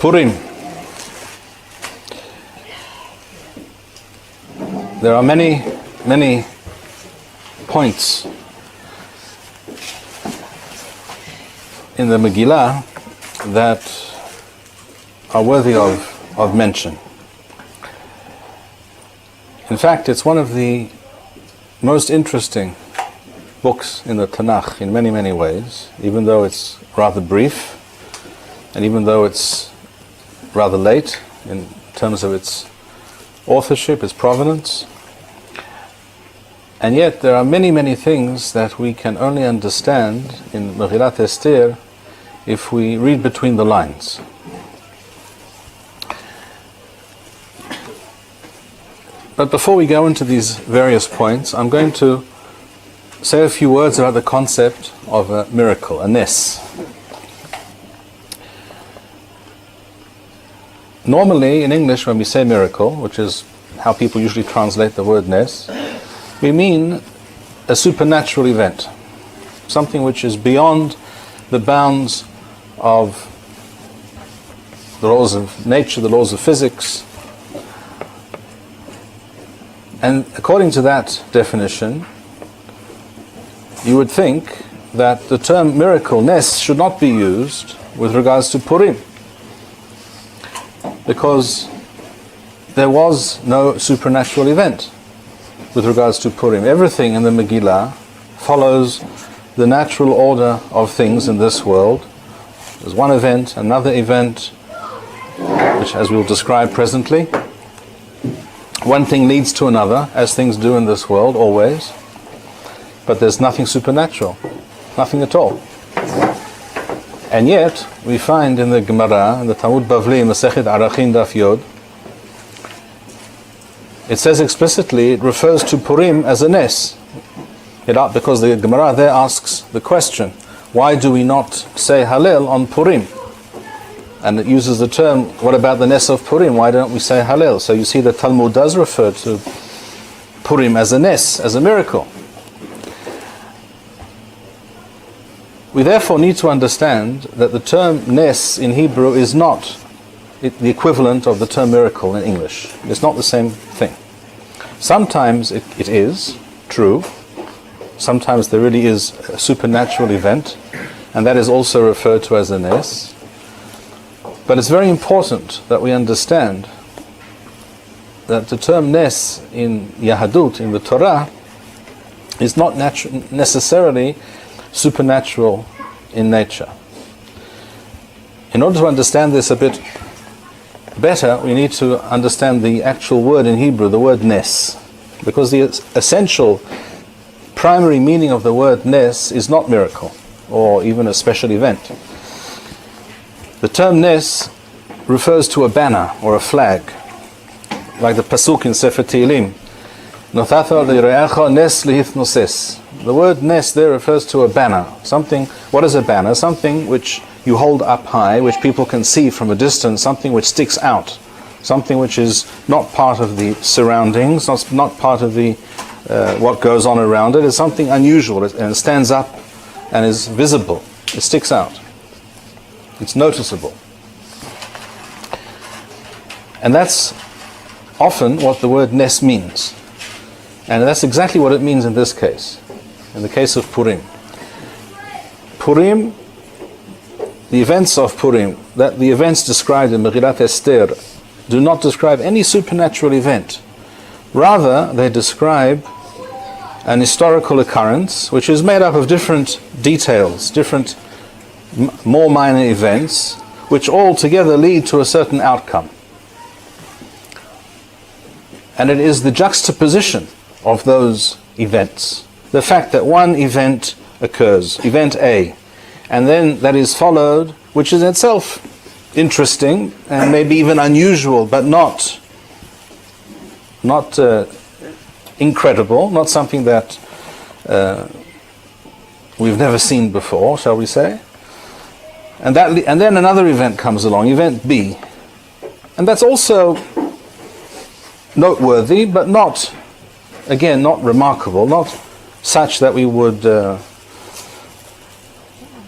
Purim. There are many, many points in the Megillah that are worthy of mention. In fact, it's one of the most interesting books in the Tanakh in many, many ways, even though it's rather brief, and even though it's rather late in terms of its authorship, its provenance. And yet there are many, many things that we can only understand in Megillat Esther if we read between the lines. But before we go into these various points, I'm going to say a few words about the concept of a miracle, a nes. Normally, in English, when we say miracle, which is how people usually translate the word nes, we mean a supernatural event, something which is beyond the bounds of the laws of nature, the laws of physics. And according to that definition, you would think that the term miracle, nes, should not be used with regards to Purim, because there was no supernatural event with regards to Purim. Everything in the Megillah follows the natural order of things in this world. There's one event, another event, which as we'll describe presently. One thing leads to another, as things do in this world, always. But there's nothing supernatural, nothing at all. And yet, we find in the Gemara, in the Talmud Bavli, Masechet Arachin Daf Yod, it says explicitly, it refers to Purim as a nes. Because the Gemara there asks the question, why do we not say Hallel on Purim? And it uses the term, what about the nes of Purim? Why don't we say Hallel? So you see the Talmud does refer to Purim as a nes, as a miracle. We therefore need to understand that the term nes in Hebrew is not the equivalent of the term miracle in English. It's not the same thing. Sometimes it is true. Sometimes there really is a supernatural event, and that is also referred to as a nes. But it's very important that we understand that the term nes in Yahadut, in the Torah, is not necessarily supernatural in nature. In order to understand this a bit better, we need to understand the actual word in Hebrew, the word nes, because the essential primary meaning of the word nes is not miracle or even a special event. The term nes refers to a banner or a flag, like the pasuk in Sefer Tehillim, Nothatha li're'echa nes lihithnoses. The word nes there refers to a banner. Something. What is a banner? Something which you hold up high, which people can see from a distance, something which sticks out, something which is not part of the surroundings, not part of the what goes on around it. It's something unusual, and it stands up and is visible. It sticks out. It's noticeable. And that's often what the word nes means. And that's exactly what it means in this case, in the case of Purim. Purim, the events of Purim, that the events described in Megillat Esther do not describe any supernatural event. Rather, they describe an historical occurrence which is made up of different details, different more minor events, which all together lead to a certain outcome. And it is the juxtaposition of those events, the fact that one event occurs, event A, and then that is followed, which is itself interesting and maybe even unusual, but not incredible, not something that we've never seen before, shall we say? And then another event comes along, event B, and that's also noteworthy, but not, again, not remarkable, not such that we would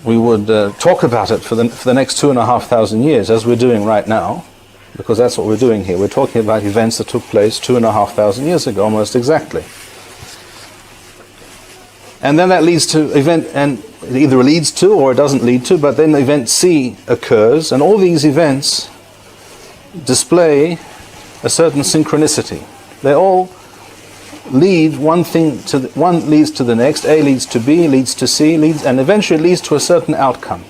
we would talk about it for the next 2,500 years, as we're doing right now, because that's what we're doing here. We're talking about events that took place 2,500 years ago, almost exactly. And then that leads to event, and it either leads to or it doesn't lead to, but then event C occurs, and all these events display a certain synchronicity. They all lead one leads to the next. A leads to B, leads to C, and eventually leads to a certain outcome.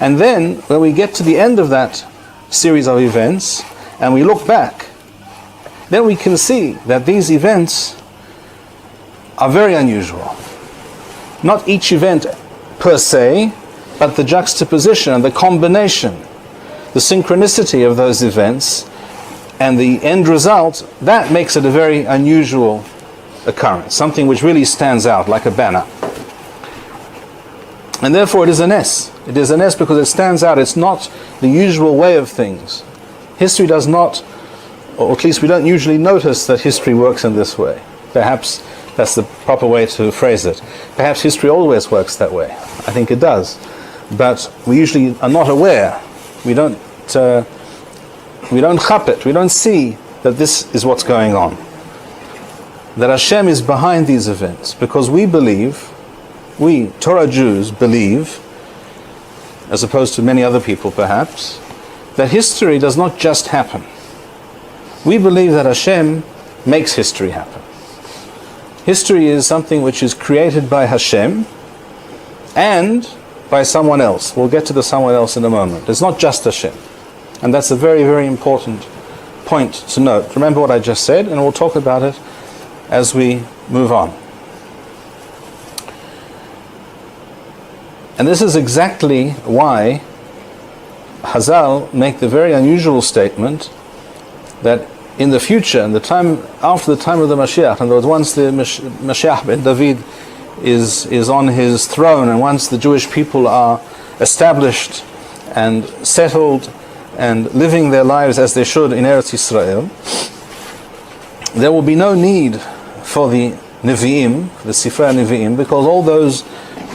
And then when we get to the end of that series of events and we look back, then we can see that these events are very unusual. Not each event per se, but the juxtaposition and the combination, the synchronicity of those events and the end result, that makes it a very unusual occurrence, something which really stands out like a banner. And therefore it is an S. It is an S because it stands out. It's not the usual way of things. History does not, or at least we don't usually notice that history works in this way. Perhaps that's the proper way to phrase it. Perhaps history always works that way. I think it does. But we usually are not aware. We don't chap it. We don't see that this is what's going on. That Hashem is behind these events, because we believe, we Torah Jews believe, as opposed to many other people perhaps, that history does not just happen. We believe that Hashem makes history happen. History is something which is created by Hashem and by someone else. We'll get to the someone else in a moment. It's not just Hashem. And that's a very, very important point to note. Remember what I just said, and we'll talk about it as we move on. And this is exactly why Hazal make the very unusual statement that in the future, in the time after the time of the Mashiach, in other words, once the Mashiach ben David is on his throne, and once the Jewish people are established and settled and living their lives as they should in Eretz Yisrael, there will be no need for the Nevi'im, the Sifrei Nevi'im, because all those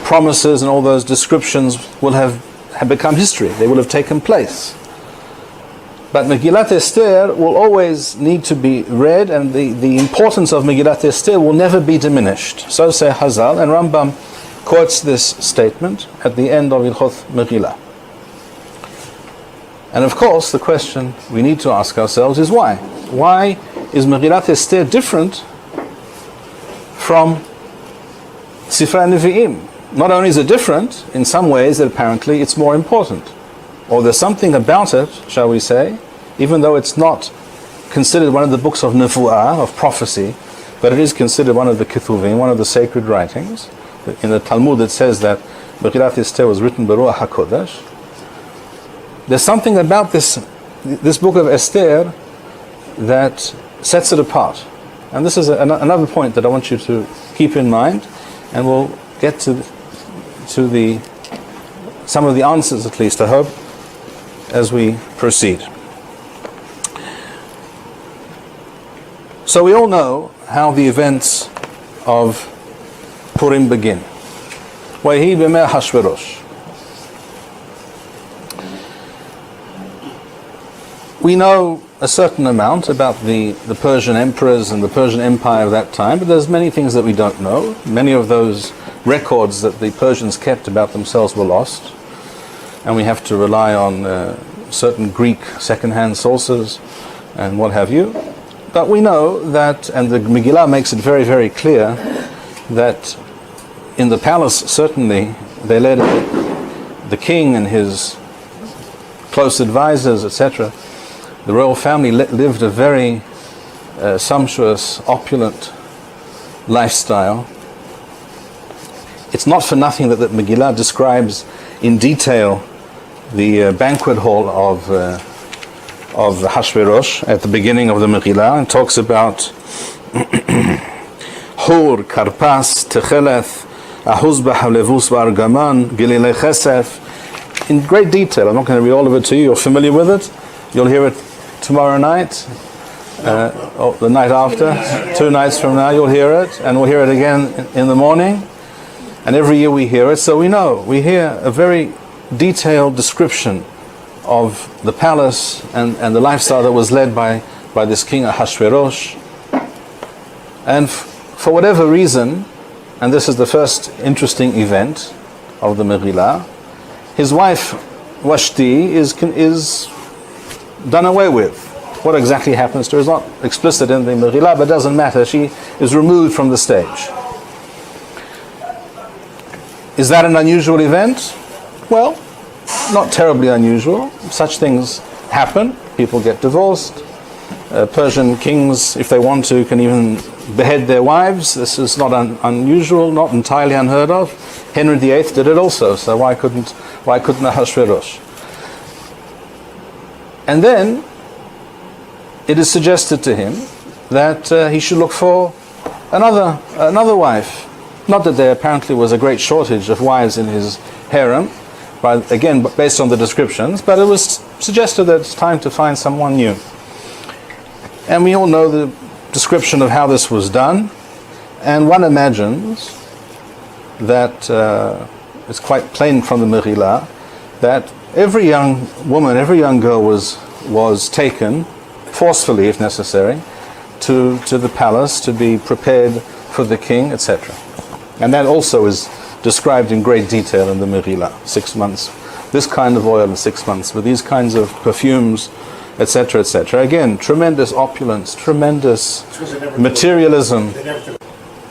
promises and all those descriptions will have become history. They will have taken place. But Megillat Esther will always need to be read, and the importance of Megillat Esther will never be diminished. So say Hazal, and Rambam quotes this statement at the end of Ilchot Megillah. And of course, the question we need to ask ourselves is why? Why is Megillat Esther different from Sifrei Nevi'im? Not only is it different, in some ways that apparently it's more important. Or there's something about it, shall we say, even though it's not considered one of the books of Nevuah, of prophecy, but it is considered one of the Ketuvim, one of the sacred writings. In the Talmud it says that Megillat Esther was written Beruach HaKodesh. There's something about this book of Esther that sets it apart. And this is another point that I want you to keep in mind, and we'll get to some of the answers, at least, I hope, as we proceed. So we all know how the events of Purim begin. Vayhi b'mei Hashverosh. We know a certain amount about the Persian emperors and the Persian Empire of that time, but there's many things that we don't know. Many of those records that the Persians kept about themselves were lost, and we have to rely on certain Greek second-hand sources and what have you. But we know that, and the Megillah makes it very, very clear, that in the palace, certainly, they led the king and his close advisors, etc. The royal family lived a very sumptuous, opulent lifestyle. It's not for nothing that the Megillah describes in detail the banquet hall of Hashverosh at the beginning of the Megillah, and talks about Hur, Karpas, Techeleth, Ahuzbah, Levus, Vargaman, Gililei Chesef, in great detail. I'm not going to read all of it to you. You're familiar with it. You'll hear it tomorrow night, or the night after, 2 nights from now you'll hear it, and we'll hear it again in the morning. And every year we hear it, so we hear a very detailed description of the palace and the lifestyle that was led by this king Ahasuerus. And for whatever reason, and this is the first interesting event of the Megillah, his wife Vashti is done away with. What exactly happens to her is not explicit in the Megillah, but doesn't matter. She is removed from the stage. Is that an unusual event? Well, not terribly unusual. Such things happen. People get divorced. Persian kings, if they want to, can even behead their wives. This is not unusual, not entirely unheard of. Henry VIII did it also, so why couldn't Ahasuerus? And then it is suggested to him that he should look for another wife. Not that there apparently was a great shortage of wives in his harem, again based on the descriptions, but it was suggested that it's time to find someone new. And we all know the description of how this was done, and one imagines that it's quite plain from the Megillah that every young woman, every young girl was taken forcefully, if necessary, to the palace to be prepared for the king, etc. And that also is described in great detail in the Megillah. 6 months, this kind of oil in 6 months, with these kinds of perfumes, etc., etc. Again, tremendous opulence, tremendous materialism.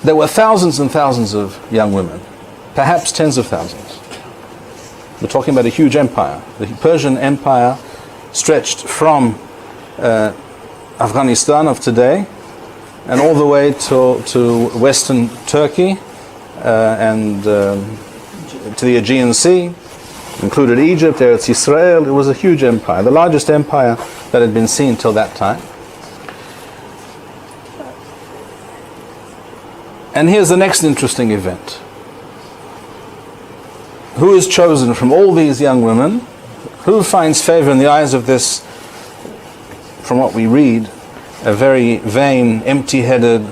There were thousands and thousands of young women, perhaps tens of thousands. We're talking about a huge empire. The Persian Empire stretched from Afghanistan of today and all the way to Western Turkey and to the Aegean Sea, included Egypt, Eretz Israel. It was a huge empire, the largest empire that had been seen till that time. And here's the next interesting event. Who is chosen from all these young women? Who finds favor in the eyes of this, from what we read, a very vain, empty-headed,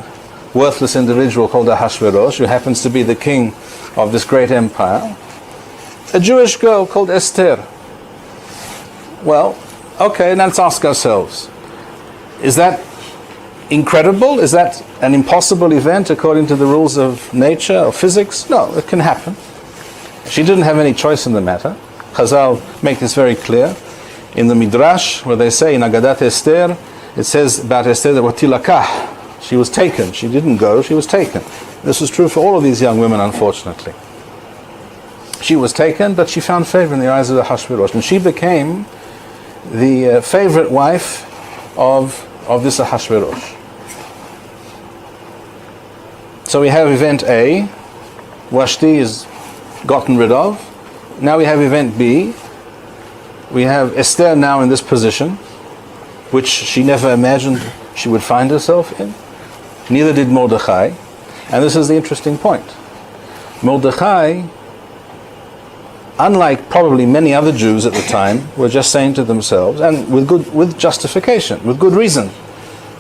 worthless individual called Ahasuerus, who happens to be the king of this great empire? A Jewish girl called Esther. Well, okay, now let's ask ourselves, is that incredible? Is that an impossible event according to the rules of nature or physics? No, it can happen. She didn't have any choice in the matter. Chazal make this very clear. In the Midrash, where they say in Agadat Esther, it says about Esther that watilakah, she was taken. She didn't go, she was taken. This was true for all of these young women, unfortunately. She was taken, but she found favor in the eyes of Ahasuerus, and she became the favorite wife of this Ahasuerus. So we have event A. Vashti is gotten rid of. Now we have event B. We have Esther now in this position, which she never imagined she would find herself in. Neither did Mordechai. And this is the interesting point. Mordechai, unlike probably many other Jews at the time, were just saying to themselves, and with justification, with good reason,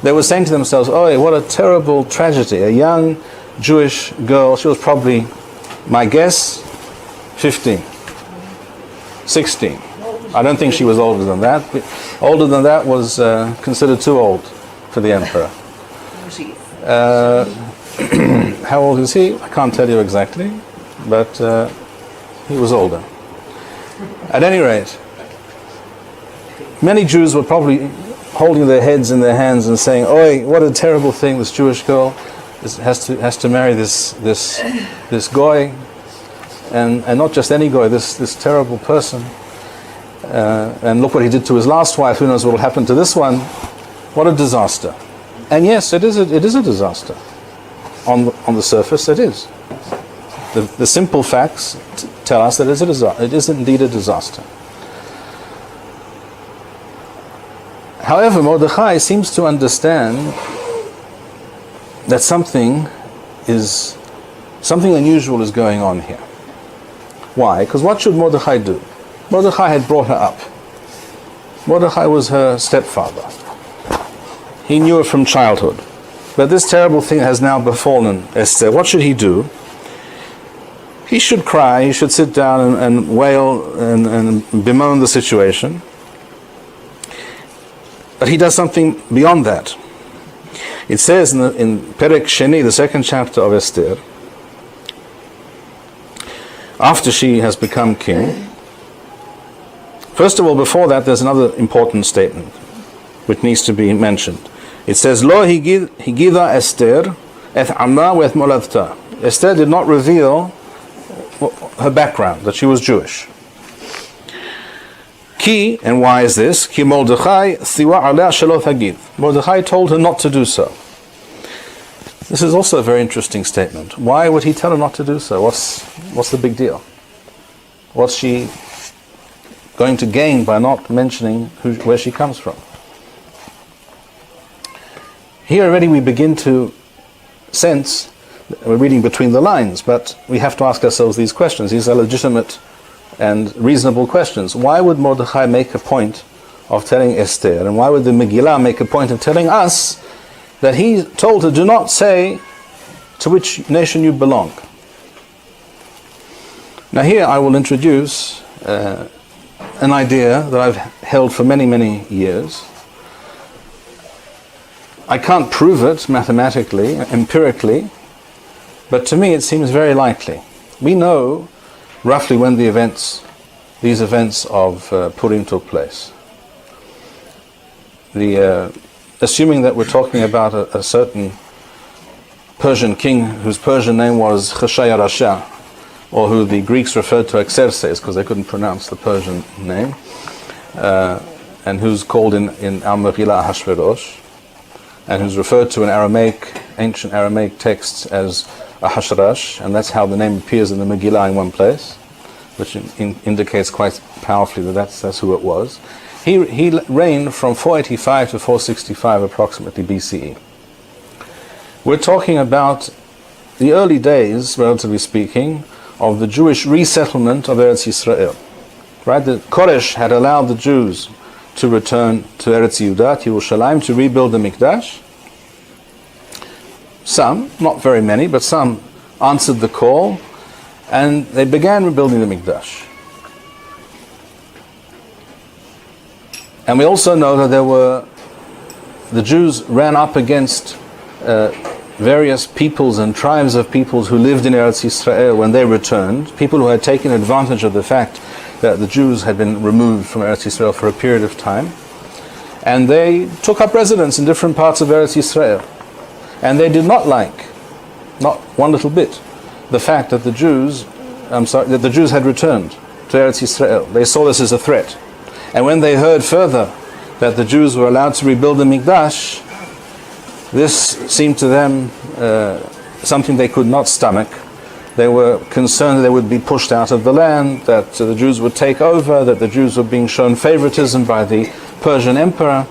they were saying to themselves, oh, what a terrible tragedy. A young Jewish girl, she was probably, my guess, 15, 16. I don't think she was older than that. Older than that was considered too old for the emperor. How old is he? I can't tell you exactly, but he was older. At any rate, many Jews were probably holding their heads in their hands and saying, "Oi, what a terrible thing! This Jewish girl has to marry this goy, and not just any goy, this terrible person. And look what he did to his last wife. Who knows what will happen to this one? What a disaster!" And yes, it is a disaster. On the surface, it is. The simple facts tell us that it is indeed a disaster. However, Mordechai seems to understand that something unusual is going on here. Why? Because what should Mordechai do? Mordechai had brought her up. Mordechai was her stepfather. He knew her from childhood. But this terrible thing has now befallen Esther. What should he do? he should cry, he should sit down and wail and bemoan the situation. But he does something beyond that. It says in Perek Sheni, the second chapter of Esther, after she has become king, first of all, before that, there's another important statement which needs to be mentioned. It says, Lo higida Esther et amma wet moladta. Esther did not reveal her background, that she was Jewish. Ki, and why is this? Ki Mordechai thiwa aleh shelo hagid. Mordechai told her not to do so. This is also a very interesting statement. Why would he tell her not to do so? What's the big deal? What's she going to gain by not mentioning where she comes from? Here already we begin to sense, we're reading between the lines, but we have to ask ourselves these questions. These are legitimate and reasonable questions. Why would Mordechai make a point of telling Esther, and why would the Megillah make a point of telling us that he told her, do not say to which nation you belong? Now here I will introduce an idea that I've held for many, many years. I can't prove it mathematically, empirically, but to me it seems very likely. We know roughly when these events of Purim took place. Assuming that we're talking about a certain Persian king whose Persian name was Cheshaya Rasha, or who the Greeks referred to Xerxes because they couldn't pronounce the Persian name, and who's called in Al Megillah Ahashverosh, and who's referred to in ancient Aramaic texts as Ahashrash, and that's how the name appears in the Megillah in one place, which indicates quite powerfully that that's who it was. He reigned from 485 to 465 approximately BCE. We're talking about the early days, relatively speaking, of the Jewish resettlement of Eretz Yisrael. Right? The Koresh had allowed the Jews to return to Eretz Yehuda, to Yerushalayim, to rebuild the Mikdash. Some, not very many, but some answered the call, and they began rebuilding the Mikdash. And we also know that the Jews ran up against various peoples and tribes of peoples who lived in Eretz Yisrael when they returned, people who had taken advantage of the fact that the Jews had been removed from Eretz Yisrael for a period of time, and they took up residence in different parts of Eretz Yisrael. And they did not like, not one little bit, the fact that the Jews had returned to Eretz Yisrael. They saw this as a threat. And when they heard further that the Jews were allowed to rebuild the Mikdash, this seemed to them something they could not stomach. They were concerned that they would be pushed out of the land, that the Jews would take over, that the Jews were being shown favoritism by the Persian emperor.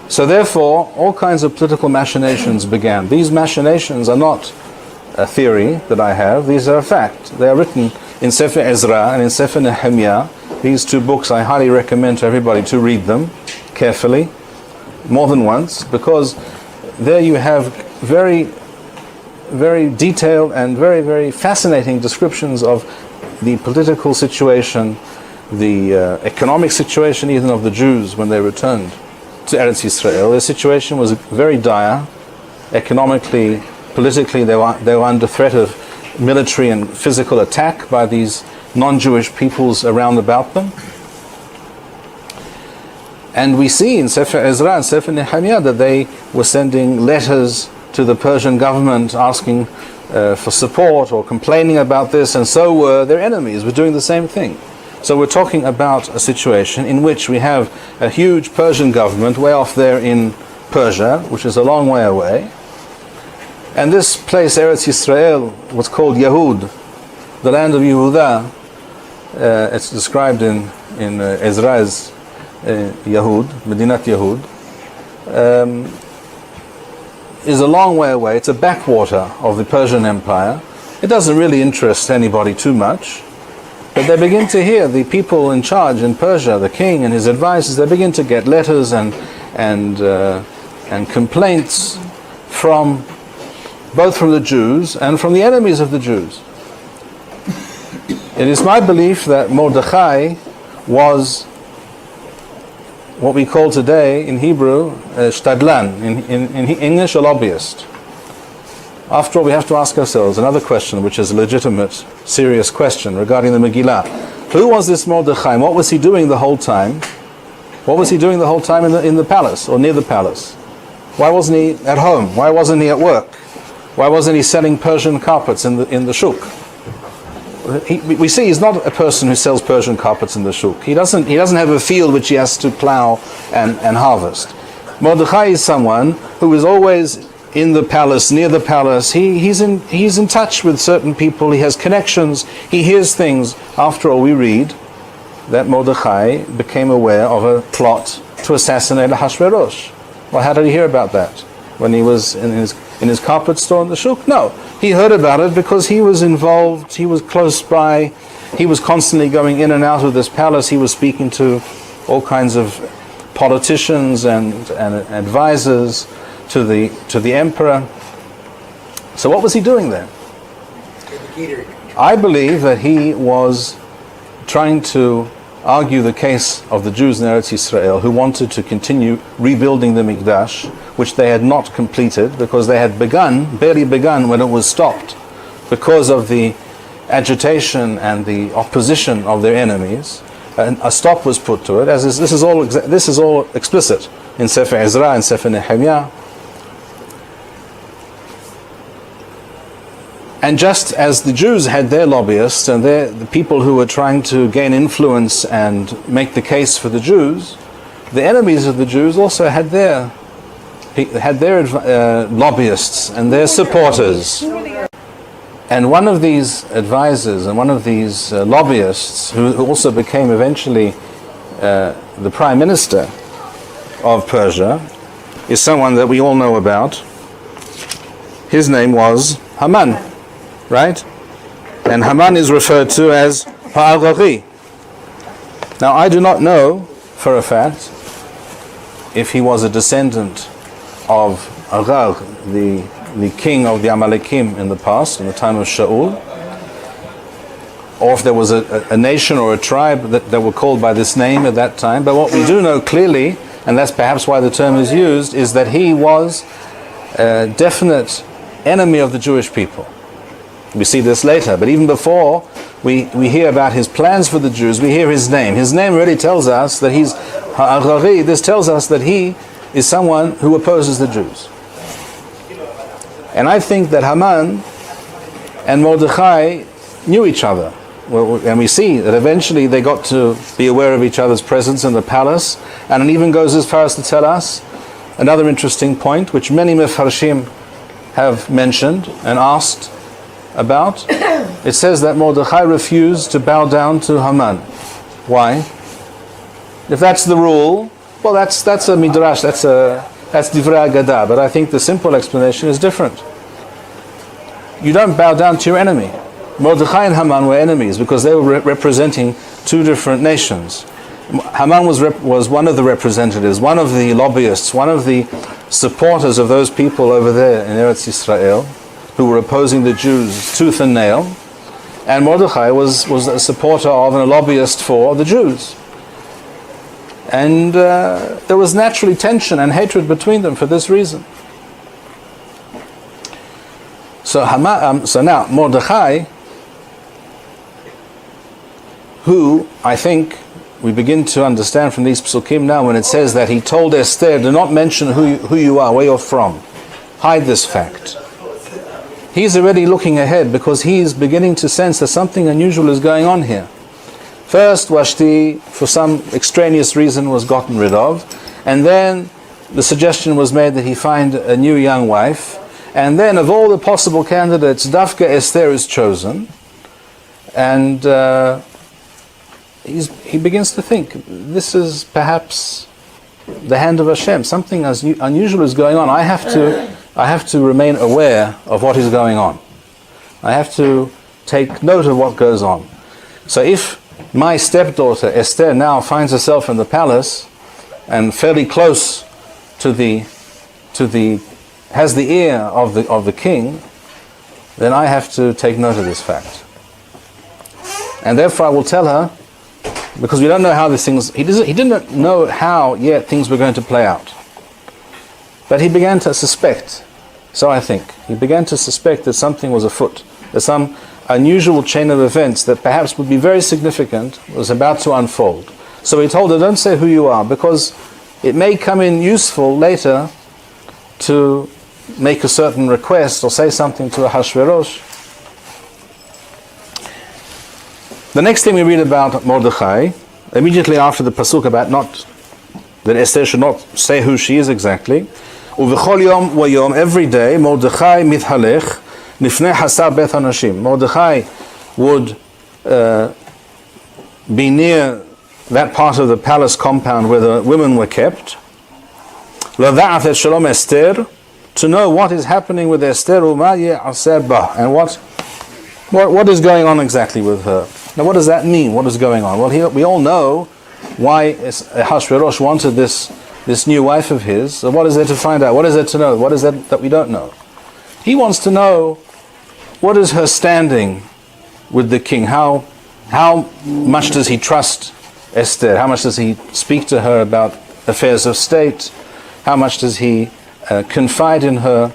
So therefore, all kinds of political machinations began. These machinations are not a theory that I have, these are a fact. They are written in Sefer Ezra and in Sefer Nehemiah. These two books I highly recommend to everybody to read them carefully, more than once, because there you have very, very detailed and very, very fascinating descriptions of the political situation, the economic situation even of the Jews when they returned to Eretz Yisrael. Their situation was very dire. Economically, politically, they were under threat of military and physical attack by these non-Jewish peoples around about them. And we see in Sefer Ezra and Sefer Nehemiah that they were sending letters to the Persian government asking for support or complaining about this, and so were their enemies, were doing the same thing. So we're talking about a situation in which we have a huge Persian government way off there in Persia, which is a long way away. And this place, Eretz Yisrael, was called Yehud, the land of Yehuda. It's described in Ezra's Yehud, Medinat Yehud. Is a long way away. It's a backwater of the Persian Empire. It doesn't really interest anybody too much. But they begin to hear, the people in charge in Persia, the king and his advisors, they begin to get letters and complaints from both from the Jews and from the enemies of the Jews. It is my belief that Mordechai was what we call today in Hebrew shtadlan, in English a lobbyist. After all, we have to ask ourselves another question, which is a legitimate, serious question regarding the Megillah. Who was this Mordechai? What was he doing the whole time? What was he doing the whole time in the palace or near the palace? Why wasn't he at home? Why wasn't he at work? Why wasn't he selling Persian carpets in the shuk? We see he's not a person who sells Persian carpets in the shuk. He doesn't have a field which he has to plow and harvest. Mordechai is someone who is always in the palace, near the palace. He's in touch with certain people. He has connections. He hears things. After all, we read that Mordechai became aware of a plot to assassinate Ahasuerus. Well, how did he hear about that? When he was in his carpet store in the shuk? No, he heard about it because he was involved. He was close by. He was constantly going in and out of this palace. He was speaking to all kinds of politicians and advisors to the emperor. So what was he doing there? I believe that he was trying to argue the case of the Jews in Eretz Yisrael who wanted to continue rebuilding the Mikdash, which they had not completed because they had barely begun when it was stopped because of the agitation and the opposition of their enemies. And a stop was put to it. This is all explicit in Sefer Ezra and Sefer Nehemiah. And just as the Jews had their lobbyists and the people who were trying to gain influence and make the case for the Jews, the enemies of the Jews also had their lobbyists and their supporters. And one of these advisors and one of these lobbyists, who also became eventually the prime minister of Persia, is someone that we all know about. His name was Haman. Right? And Haman is referred to as Ha'agari. Now, I do not know for a fact if he was a descendant of Agag, the king of the Amalekim in the past, in the time of Shaul, or if there was a nation or a tribe that were called by this name at that time. But what we do know clearly, and that's perhaps why the term is used, is that he was a definite enemy of the Jewish people. We see this later, but even before we hear about his plans for the Jews, we hear his name. His name really tells us that he's Ha'agari. This tells us that he is someone who opposes the Jews. And I think that Haman and Mordechai knew each other. And we see that eventually they got to be aware of each other's presence in the palace. And it even goes as far as to tell us another interesting point, which many Mefarshim have mentioned and asked about. It says that Mordechai refused to bow down to Haman. Why? If that's the rule, well, that's a midrash, that's divrei Agadah. But I think the simple explanation is different. You don't bow down to your enemy. Mordechai and Haman were enemies because they were representing two different nations. Haman was one of the representatives, one of the lobbyists, one of the supporters of those people over there in Eretz Yisrael who were opposing the Jews tooth and nail, and Mordechai was a supporter of and a lobbyist for the Jews. And there was naturally tension and hatred between them for this reason. So now Mordechai, who I think we begin to understand from these psukim now when it says that he told Esther, do not mention who you are, where you're from. Hide this fact. He's already looking ahead because he's beginning to sense that something unusual is going on here. First, Vashti, for some extraneous reason, was gotten rid of. And then the suggestion was made that he find a new young wife. And then of all the possible candidates, Dafka Esther is chosen. And he begins to think, this is perhaps the hand of Hashem. Something unusual is going on. I have to remain aware of what is going on. I have to take note of what goes on. So if my stepdaughter Esther now finds herself in the palace and fairly close to the has the ear of the king, then I have to take note of this fact. And therefore I will tell her, because we don't know how these things, he didn't know how yet things were going to play out. But he began to suspect, so I think, he began to suspect that something was afoot, that some unusual chain of events that perhaps would be very significant was about to unfold. So he told her, don't say who you are, because it may come in useful later to make a certain request or say something to Ahasuerus. The next thing we read about Mordechai, immediately after the pasuk about that Esther should not say who she is exactly, Uvechol yom vayom, every day, Mordechai mithalech nifnei hasar bet hanashim. Mordechai would be near that part of the palace compound where the women were kept, Lada'at et shalom Esther, to know what is happening with Esther, Uma ye'aser bah, and what is going on exactly with her. Now what does that mean? What is going on? Well, we all know why Ahasuerus wanted this new wife of his. So what is there to find out? What is there to know? What is that we don't know? He wants to know what is her standing with the king. How much does he trust Esther? How much does he speak to her about affairs of state? How much does he confide in her,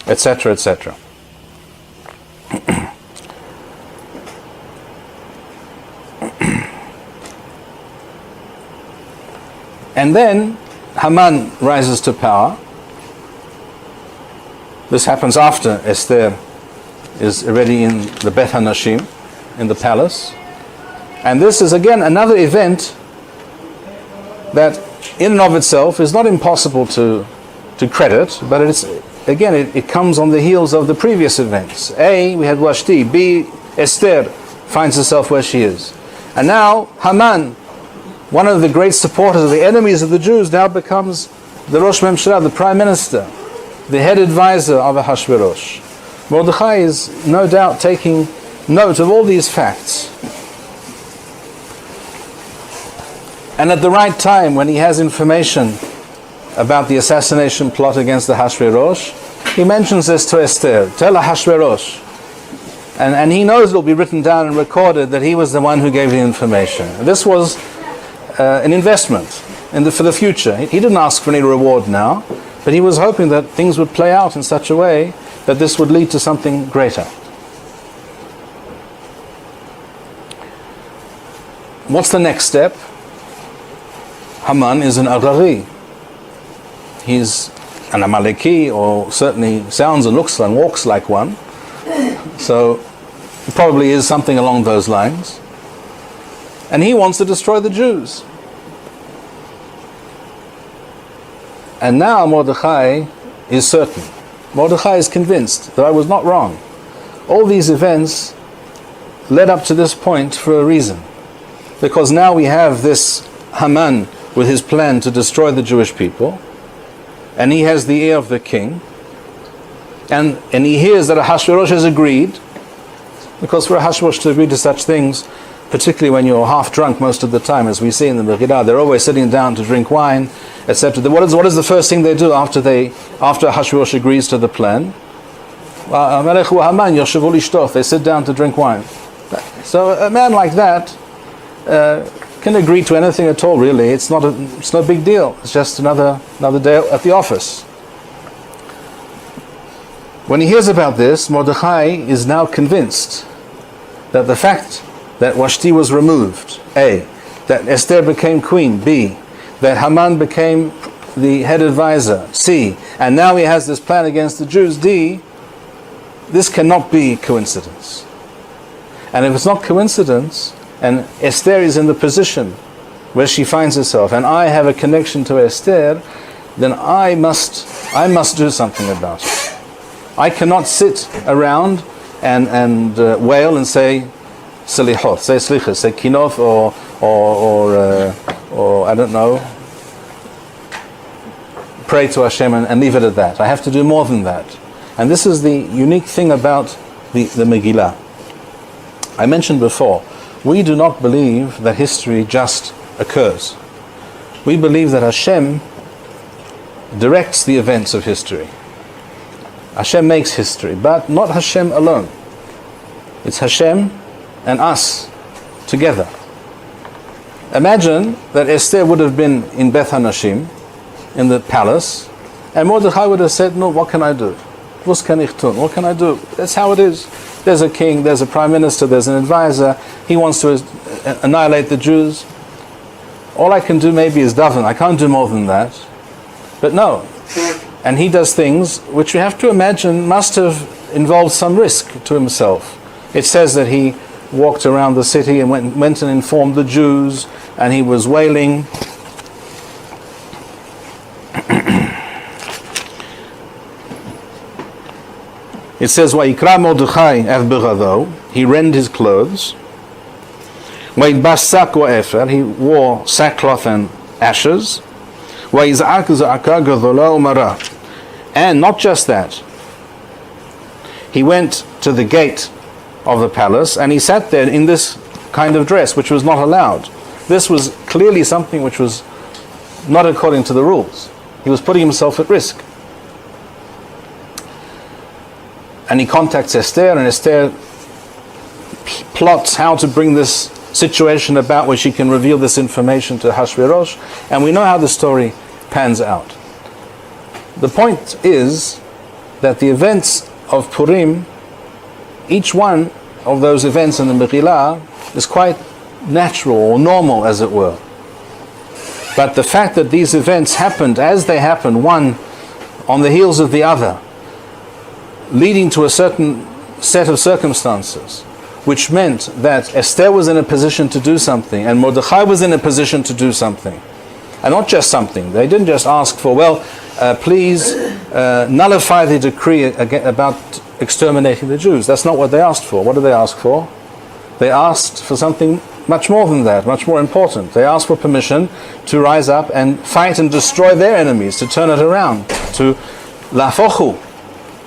etc., etc. And then Haman rises to power. This happens after Esther is already in the Beth HaNashim, in the palace. And this is again another event that in and of itself is not impossible to credit, but it comes on the heels of the previous events. A, we had Vashti. B, Esther finds herself where she is. And now Haman, one of the great supporters of the enemies of the Jews, now becomes the Rosh Memshalah, the Prime Minister, the head advisor of Ahasuerus. Mordechai is no doubt taking note of all these facts. And at the right time, when he has information about the assassination plot against Ahasuerus, he mentions this to Esther. Tell Ahasuerus. And he knows it will be written down and recorded that he was the one who gave the information. This was an investment for the future. He didn't ask for any reward now, but he was hoping that things would play out in such a way that this would lead to something greater. What's the next step? Haman is an Arari. He's an Amaleki, or certainly sounds and looks and walks like one. So it probably is something along those lines. And he wants to destroy the Jews. And now Mordechai is certain. Mordechai is convinced that I was not wrong. All these events led up to this point for a reason. Because now we have this Haman with his plan to destroy the Jewish people, and he has the ear of the king, and he hears that Ahasuerus has agreed, because for Ahasuerus to agree to such things, particularly when you're half drunk most of the time, as we see in the Megillah, they're always sitting down to drink wine, etc. What is the first thing they do after Ahasuerus agrees to the plan? They sit down to drink wine. So a man like that can agree to anything at all, really. It's no big deal. It's just another day at the office. When he hears about this, Mordechai is now convinced that the fact that Vashti was removed, A, that Esther became queen, B, that Haman became the head advisor, C, and now he has this plan against the Jews, D, this cannot be coincidence. And if it's not coincidence, and Esther is in the position where she finds herself, and I have a connection to Esther, then I must do something about it. I cannot sit around and wail and say Salihot, say Slichas, say Kinov, or I don't know, pray to Hashem and leave it at that. I have to do more than that. And this is the unique thing about the Megillah. I mentioned before, we do not believe that history just occurs. We believe that Hashem directs the events of history. Hashem makes history, but not Hashem alone. It's Hashem and us together. Imagine that Esther would have been in Beth Hanashim, in the palace, and Mordechai would have said, no, what can I do? Was kann ich tun? What can I do? That's how it is. There's a king, there's a prime minister, there's an advisor. He wants to annihilate the Jews. All I can do maybe is daven. I can't do more than that. But no. And he does things which you have to imagine must have involved some risk to himself. It says that he walked around the city and went and informed the Jews, and he was wailing. It says, "Vayikra Mordechai ev b'chado." He rent his clothes. Vayidbas sak va'efer. He wore sackcloth and ashes. Vayizak za'aka gadola umara. And not just that. He went to the gate of the palace and he sat there in this kind of dress, which was not allowed. This was clearly something which was not according to the rules. He was putting himself at risk. And he contacts Esther, and Esther plots how to bring this situation about where she can reveal this information to Hashverosh, and we know how the story pans out. The point is that the events of Purim, each one of those events in the Megillah is quite natural or normal, as it were. But the fact that these events happened as they happened, one on the heels of the other, leading to a certain set of circumstances, which meant that Esther was in a position to do something and Mordechai was in a position to do something. And not just something. They didn't just ask for, please nullify the decree about exterminating the Jews. That's not what they asked for. What did they ask for? They asked for something much more than that, much more important. They asked for permission to rise up and fight and destroy their enemies, to turn it around, to lafochu,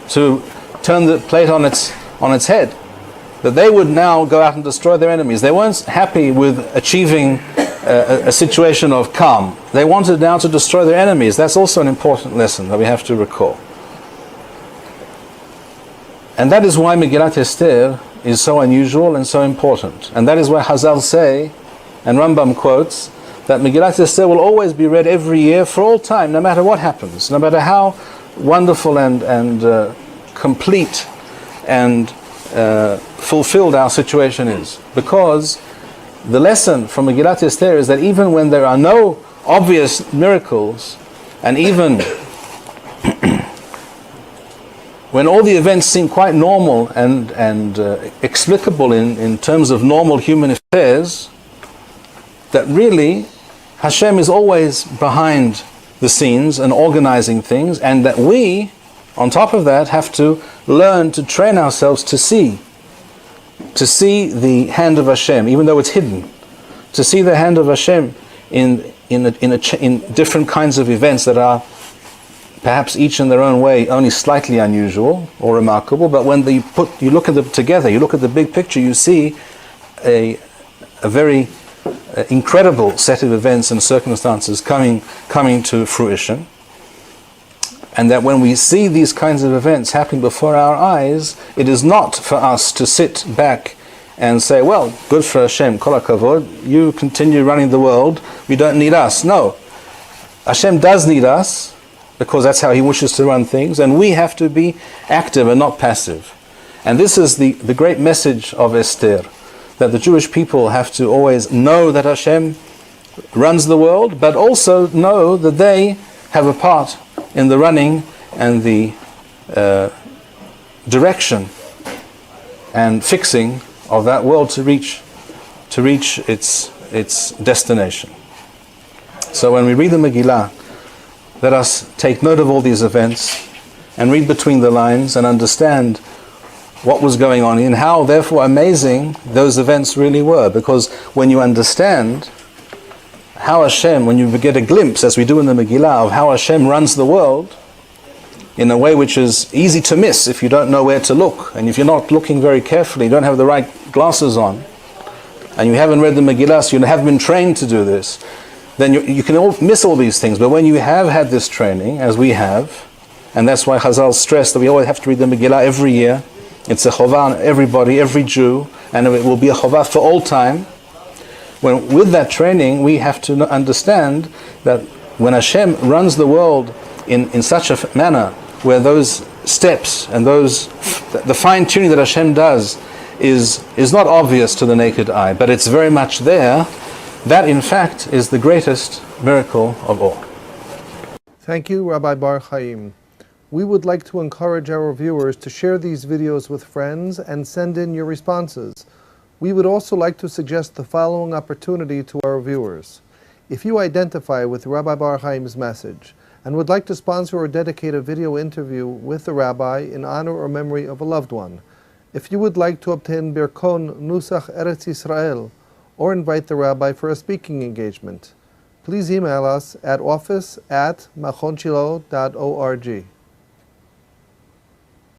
to turn the plate on its head, that they would now go out and destroy their enemies. They weren't happy with achieving a situation of calm. They wanted now to destroy their enemies. That's also an important lesson that we have to recall. And that is why Megillat Esther is so unusual and so important. And that is why Chazal say, and Rambam quotes, that Megillat Esther will always be read every year for all time, no matter what happens, no matter how wonderful and complete and fulfilled our situation is. Because the lesson from Megillat Esther is that even when there are no obvious miracles, and even when all the events seem quite normal and explicable in terms of normal human affairs, that really Hashem is always behind the scenes and organizing things, and that we, on top of that, have to learn to train ourselves to see the hand of Hashem, even though it's hidden, to see the hand of Hashem in different kinds of events that are perhaps each in their own way only slightly unusual or remarkable, but when you look at them together, you look at the big picture, you see a very incredible set of events and circumstances coming to fruition. And that when we see these kinds of events happening before our eyes, it is not for us to sit back and say, well, good for Hashem, kol hakavod, you continue running the world, we don't need us. No, Hashem does need us, because that's how He wishes to run things, and we have to be active and not passive. And this is the great message of Esther, that the Jewish people have to always know that Hashem runs the world, but also know that they have a part in the running and the direction and fixing of that world to reach its destination. So when we read the Megillah, let us take note of all these events and read between the lines and understand what was going on and how therefore amazing those events really were. Because when you understand how Hashem, when you get a glimpse, as we do in the Megillah, of how Hashem runs the world in a way which is easy to miss if you don't know where to look, and if you're not looking very carefully, you don't have the right glasses on, and you haven't read the Megillah, so you haven't been trained to do this, then you can miss all these things. But when you have had this training, as we have, And that's why Chazal stressed that we always have to read the Megillah every year. It's a chovah on everybody, every Jew, and it will be a chovah for all time. When, with that training, we have to understand that when Hashem runs the world in such a manner where those steps and the fine-tuning that Hashem does is not obvious to the naked eye, but it's very much there, that in fact is the greatest miracle of all. Thank you, Rabbi Bar-Hayim. We would like to encourage our viewers to share these videos with friends and send in your responses. We would also like to suggest the following opportunity to our viewers. If you identify with Rabbi Bar-Hayim's message and would like to sponsor or dedicate a video interview with the rabbi in honor or memory of a loved one, if you would like to obtain Birkon Nusach Eretz Yisrael or invite the rabbi for a speaking engagement, please email us at office@machonshilo.org.